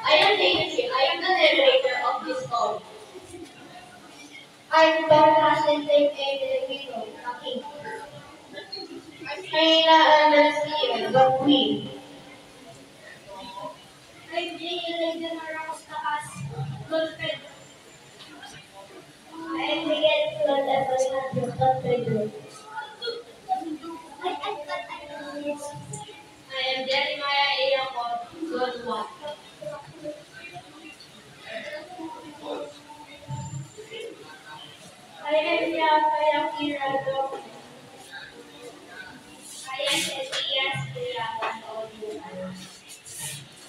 I am Daisy. I am the narrator of this story. I'm Don Hasseltine and Filipino, King. I'm Shaina Anastasia, the queen. I'm Legion Ramos Takas, Godfred. I'm Miguel Florida Bernardo, Godfred. I am Jeremiah Ayakon, God one. I am Yafaya Kirado. I am Elias Ayakon.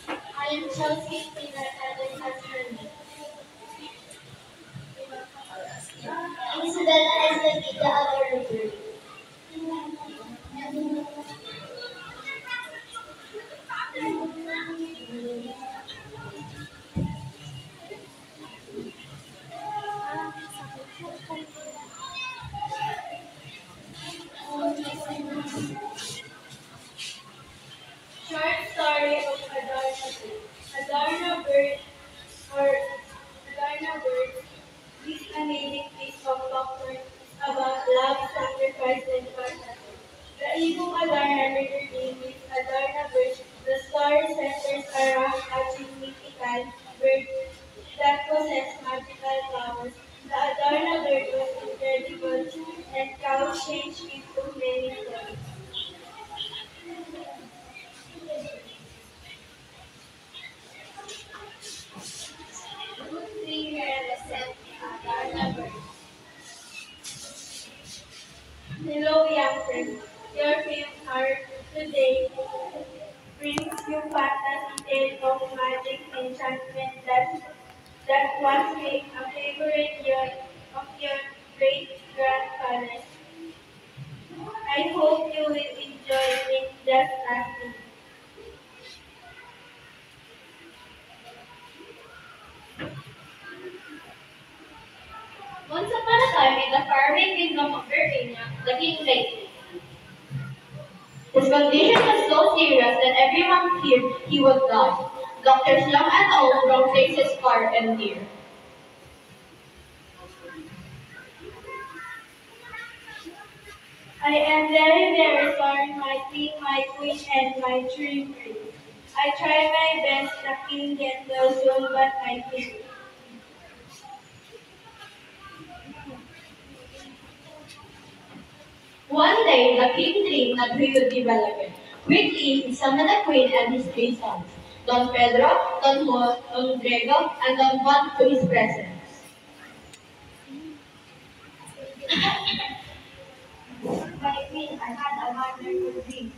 I am Chelsea Pinatadon Hassan. Isabella Eslavita Alvarez. Short story of Adorno Bird. Adorno Bird or Adorno Bird, this amazing piece of folklore is about love, sacrifice, and partnership. The Ibong Adorno River name is Adorno Bird. The story centers around a significant bird that possessed magical powers. The Adorno Bird was incredible and cow changed into many stories. Good thing represent Adorna Bird. Hello, young friends. Your film art today brings you fantasy tale of magic enchantment that once made a favorite of your great grandparents. I hope you will enjoy it just as me. Once upon a time in the faraway kingdom of Virginia, the king lay. His condition was so serious that everyone feared he would die. Doctors young and old from places far and near. I am very, very sorry, my king, my queen, and my three prince. I try my best, the king gentle soul, but I think. One day, the king dreamed that he would be well again. Quickly, he summoned the queen and his three sons, Don Pedro, Don Juan, Don Diego, and Don Juan to his presence. My queen, I had a wonderful dream.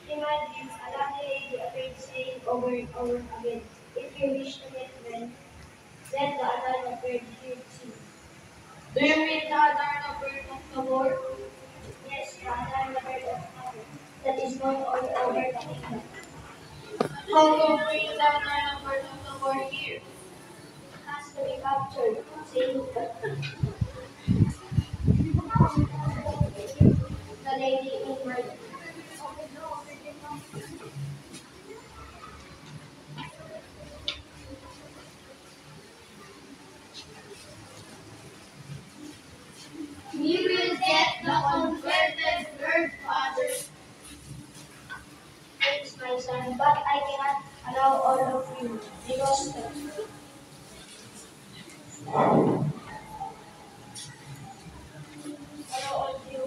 Imagine a lovely lady afraid saying over and over again, if you wish to get well, then the other bird hears you. Do you mean the Adarna bird of the war? Yes, the other bird of power that is known all over the kingdom. How to bring the Adarna bird of the war here? Has to be captured, saying the lady in bird. We will get the converted bird, father. Thanks, my son, but I cannot allow all of you because allow all of you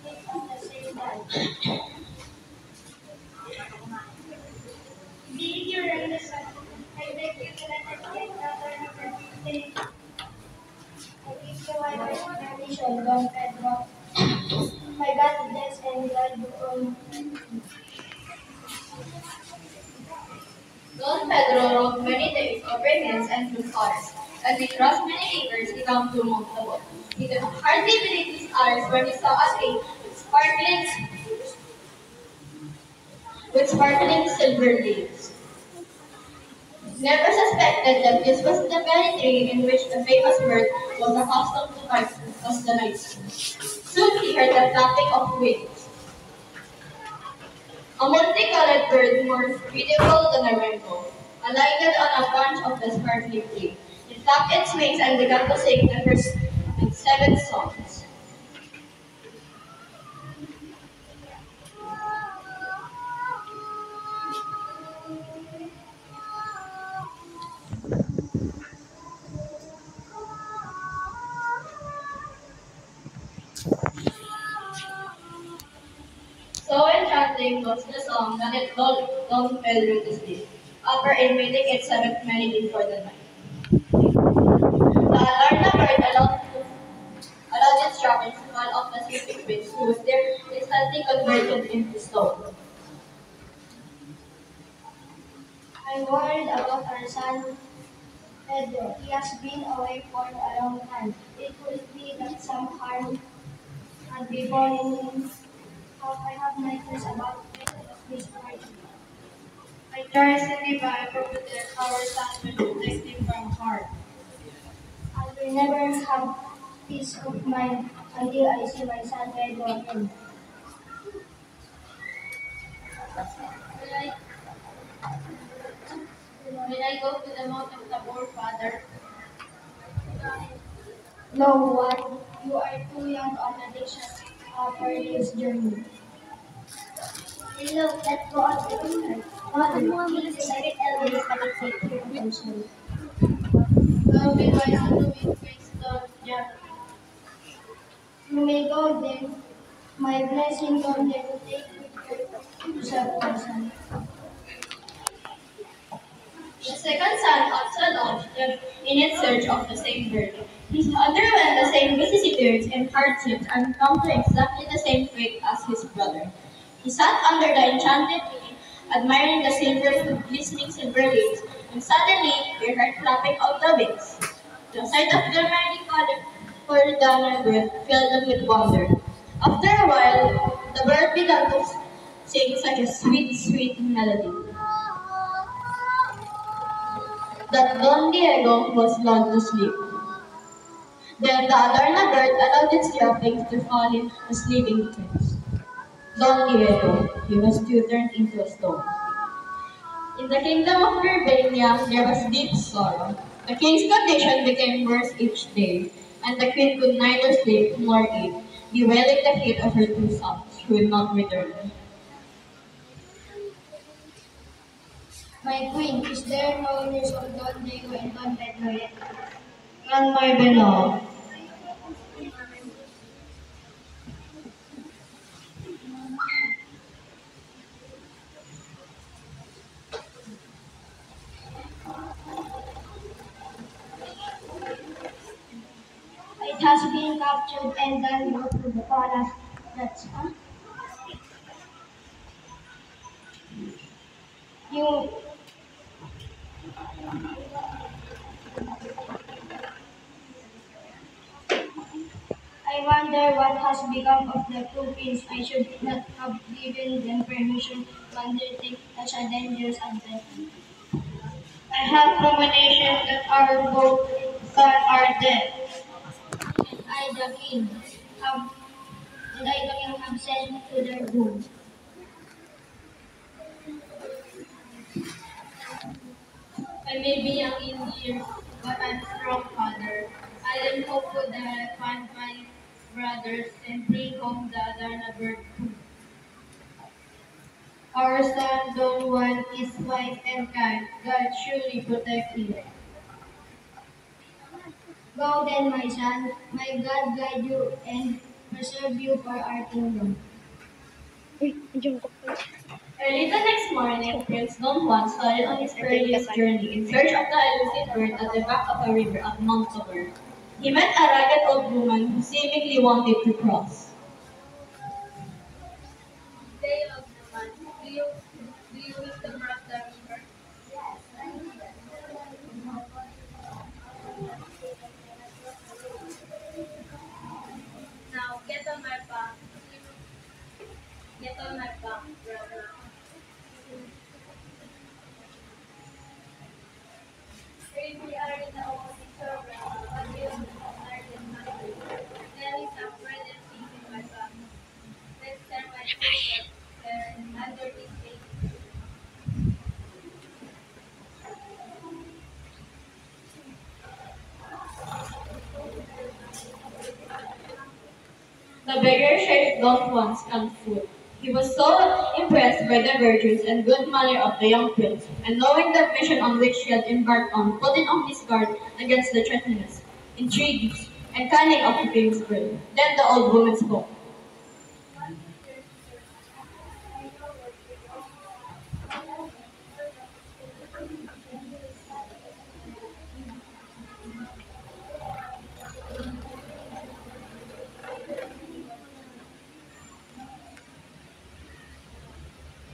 at the same time. Being your youngest son, I beg you to let us get another number 15. I give you my permission, Don Pedro. My God bless and guide you all. Don Pedro rode many days over hills and through forests. As he crossed many rivers, he came to Mount Tabor. He could hardly believe his eyes when he saw a tree with sparkling silver leaves. Never suspected that this was the very tree in which the famous bird was accustomed to fight as the night. Soon he heard the flapping of wings. A multicolored bird more beautiful than a rainbow, alighted on a branch of the sparkling tree. It flapped its wings and began to sing the first seven songs. So enchanting was the song that it long fell to sleep, after emitting its seventh melody for the night. The alarm bird allowed its droppings to fall off the sleeping prince, who was there instantly converted into stone. I'm worried about our son Pedro. He has been away for a long time. It could be that some harm had befallen him. I have nightmares about this party. I try to be by to protect our son and protect him from harm. I will never have peace of mind until I see my son Pedro again. Will I, will I go to the Mount of Tabor, Father? No one, you are too young to undertake such a perilous journey. Hello, let's go on together. Father, please decided Elvis but it's take care of yourself. I'll be wise to face the giant. You may go then. My blessing on them to take good care of yourself, my son. The second son also launched in its search of the same bird. He underwent the same vicissitudes and hardships and encountered exactly the same fate as his brother. He sat under the enchanted tree, admiring the glistening silver leaves, and suddenly he heard flapping of the wings. The sight of the many colored donner bird filled them with wonder. After a while, the bird began to sing such a sweet, sweet melody that Don Diego was lulled to sleep. Then the Adarna bird allowed its droppings to fall in a sleeping prince. Don Diego, he was too turned into a stone. In the kingdom of Birbania, there was deep sorrow. The king's condition became worse each day, and the queen could neither sleep nor eat, bewailing the fate of her two sons, who would not return. My queen, is there no news of Don Diego and Don Pedro yet? And my beloved, It has been captured and then brought to the palace. That's you. I wonder what has become of the two queens. I should not have given them permission to undertake such a dangerous adventure. I have premonition that our both sons are dead. And I, the king, have and I, the king, have sent to their doom. I may be young in years, but I'm strong, father. I am hopeful that I'll find my brothers and bring home the Adarna bird too. Our son Don Juan is wise and kind. God surely protect him. Go then, my son. May God guide you and preserve you for our kingdom. Early the next morning, Prince Don Juan started on his perilous journey in search of the elusive bird at the back of a river at Mount Tabor. He met a ragged old woman who seemingly wanted to cross. Day of the month, do you wish to cross the river? Now get on my back. Get on my back, brother. Here we are in the opposite shore, but we are in country. There is a friend and peace in my back. Let's turn my foot there and under this The beggar shared Don Juan's canned food. He was so impressed by the virtues and good manner of the young prince, and knowing the mission on which he had embarked on, put it on his guard against the treacheries, intrigues, and cunning of the king's girl. Then the old woman spoke.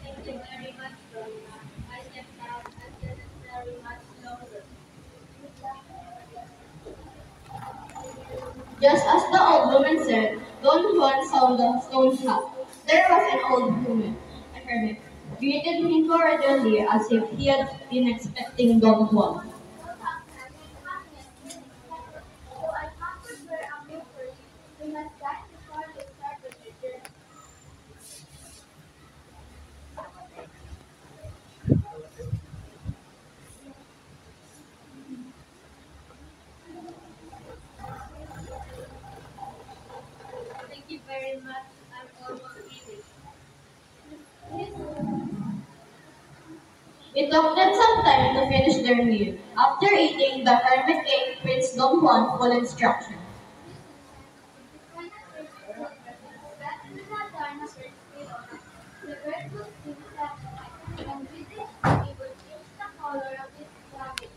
Thank you very much, Rona. I stepped out unnecessary much longer. Just as the old woman said, Don Juan saw the stone hut. There was an old woman, a hermit, greeted him cordially as if he had been expecting Don Juan. So I come to prepare a meal for you. We must dine before we start with the journey. Thank you very much. I'm almost eating. It took them some time to finish their meal. After eating, the hermit gave Prince Don Juan full instructions. The bird will sing satisfied, and with it, we will change the color of its plumage.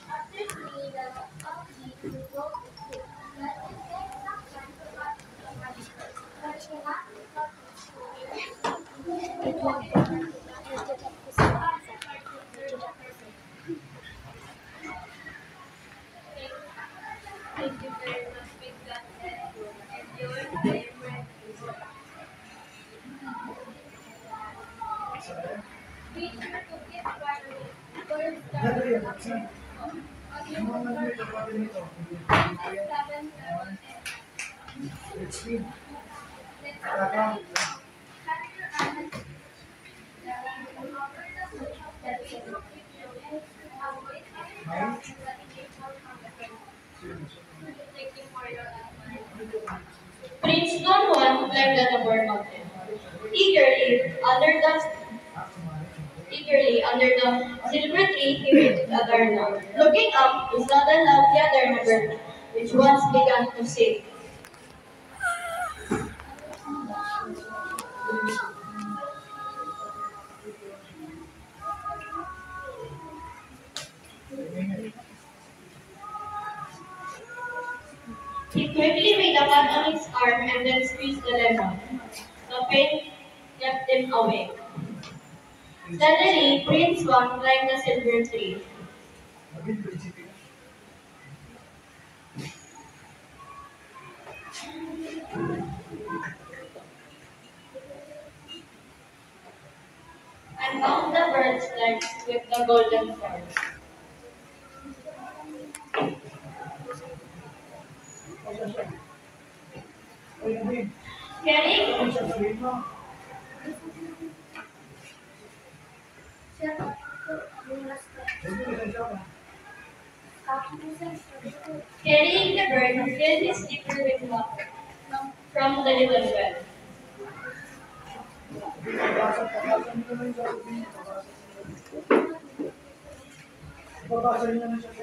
After seeing the of these, we go to sleep. But it takes some time to watch the magic, but it cannot be taught in school. It will be Thank you very much, Big God. And yours, I am ready. Be sure to keep quietly. Birds start up. Audio number 778. Let's go. Capture and over the bush of the video picture and avoid any crowd and letting it fall from the front. Thank you for your advice. Prince Don Juan climbed the Tabor mountain. Eagerly, under the Eagerly under the silver tree he waited Adarna. Looking up, he saw the lovely Adarna bird, which once began to sing. He quickly made a cut on his arm and then squeezed the lemon. The pain kept him awake. Suddenly, Prince Juan climbed the silver tree. And bound the bird's legs with the golden cord. Carrying, carrying the bird, he filled his slipper with water from the little well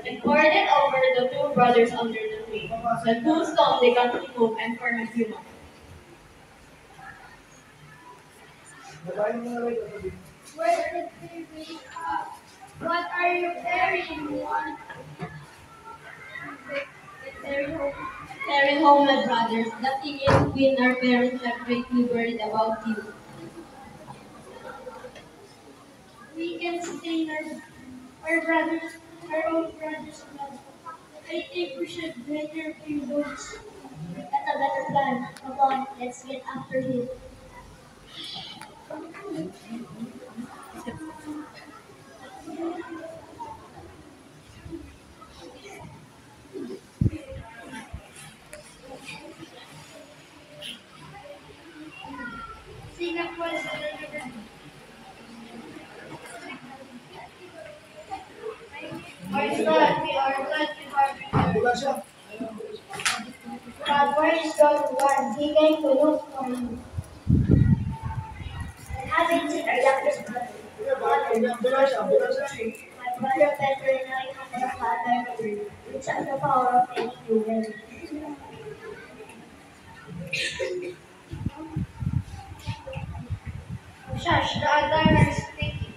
and poured it over the two brothers under the tree. The two stones began to move and form a human. Where did they wake up? What are you carrying? One. Very home. Carry home, my brothers. The king and queen, our parents, are greatly worried about you. We can sustain our brothers, our own brothers' blood. I think we should bring your few boats. That's a better plan. Come on, let's get after him. Singapore is the Our son, we are glad to have you. God, where is God one? He came to look for you. And having seen our youngest brother, the father, my brother Pedro and I come to Father, which has the power of making you well. Shush, the other is speaking.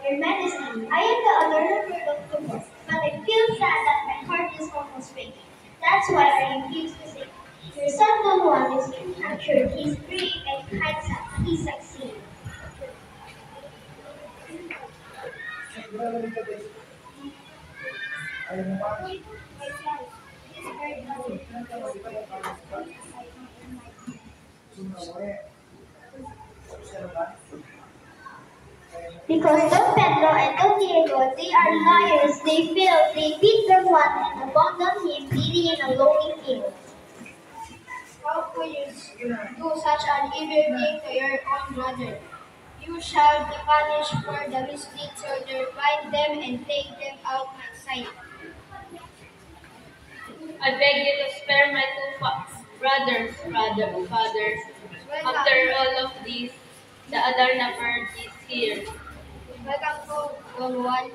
Your Majesty, I am the other of the book, but I feel sad that my heart is almost breaking. That's why I refuse to sing. Your son Don Juan is being captured. He's brave and handsome. He succeeded. Because Don Pedro and Don Diego, they are liars. They failed. They beat Don Juan and abandoned him bleeding in a lonely field. How could you do such an evil thing to your own brother? You shall be punished for the misdeed soldier. Bind them and take them out my sight. I beg you to spare my two fathers. After all of this, the Adarna bird is here. Welcome to Don Juan.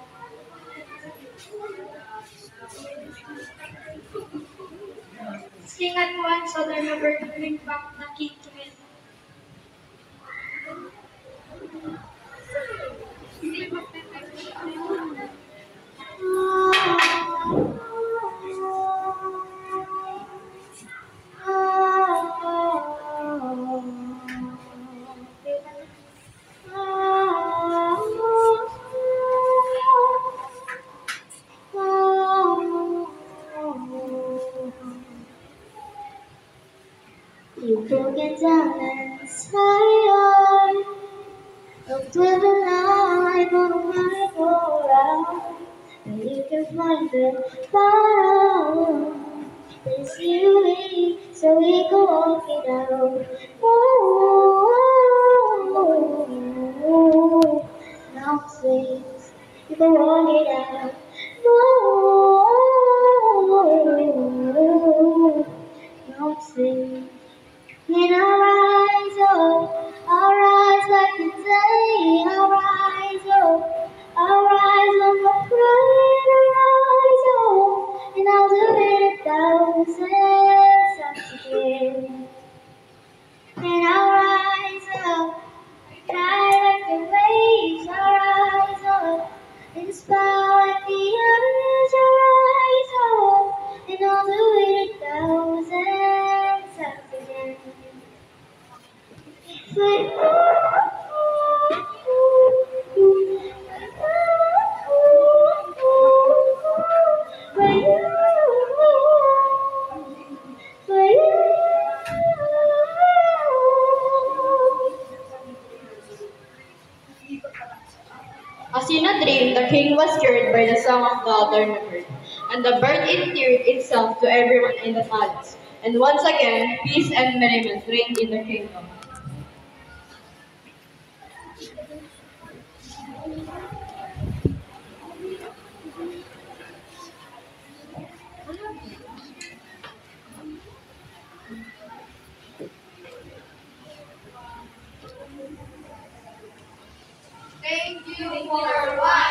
Sing at once so the river bring back the king to his. You broken down and tired. Look to the light on my go round. And you can find the bottom. There's you in, so we can walk it out. Oh, now please, you can walk it out. Oh, now please. And I'll rise like the day, I'll rise on the pride, I'll rise up, and I'll do it 1,000 times again. And I'll rise up, high like the waves, I'll rise up, inspire like the others, I'll rise up, and I'll do it 1,000 times again. As in a dream, the king was cured by the song of the Adarna bird, and the bird endeared itself to everyone in the palace. And once again, peace and merriment reigned in the kingdom. Thank you for watching.